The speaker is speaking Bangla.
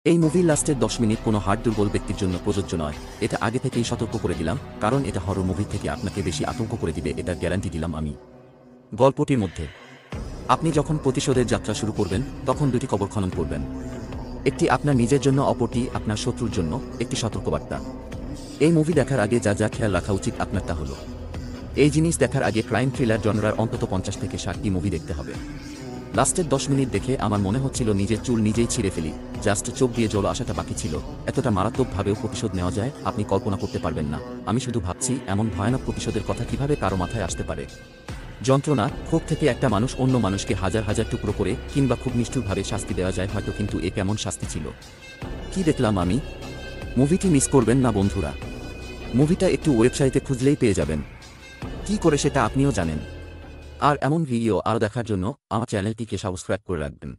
এই মুভির লাস্টের 10 মিনিট কোনো হার্ট দুর্বল ব্যক্তির জন্য প্রযোজ্য নয়। এটা আগে থেকেই সতর্ক করে দিলাম, কারণ এটা হরর মুভি থেকে আপনাকে বেশি আতঙ্ক করে দিবে, এটার গ্যারান্টি দিলাম আমি। গল্পটির মধ্যে আপনি যখন প্রতিশোধের যাত্রা শুরু করবেন, তখন দুটি কবর খনন করবেন। একটি আপনার নিজের জন্য, অপরটি আপনার শত্রুর জন্য, একটি সতর্কবার্তা। এই মুভি দেখার আগে যা যা খেয়াল রাখা উচিত আপনার তা হলো, এই জিনিস দেখার আগে ক্রাইম থ্রিলার জনরার অন্তত 50 থেকে 60টি মুভি দেখতে হবে। লাস্টের 10 মিনিট দেখে আমার মনে হচ্ছিল নিজের চুল নিজেই ছিঁড়ে ফেলি, জাস্ট চোখ দিয়ে জল আসাটা বাকি ছিল। এতটা মারাত্মকভাবেও প্রতিশোধ নেওয়া যায়, আপনি কল্পনা করতে পারবেন না। আমি শুধু ভাবছি এমন ভয়ানক প্রতিশোধের কথা কিভাবে কারো মাথায় আসতে পারে। যন্ত্রণা, ক্ষোভ থেকে একটা মানুষ অন্য মানুষকে হাজার হাজার টুকরো করে কিংবা খুব নিষ্ঠুরভাবে শাস্তি দেওয়া যায় হয়তো, কিন্তু এ কেমন শাস্তি ছিল? কি দেখলাম আমি? মুভিটি মিস করবেন না বন্ধুরা। মুভিটা একটু ওয়েবসাইটে খুঁজলেই পেয়ে যাবেন। কি করে সেটা আপনিও জানেন। আর এমন ভিডিও আরও দেখার জন্য আমার চ্যানেলটিকে সাবস্ক্রাইব করে রাখবেন।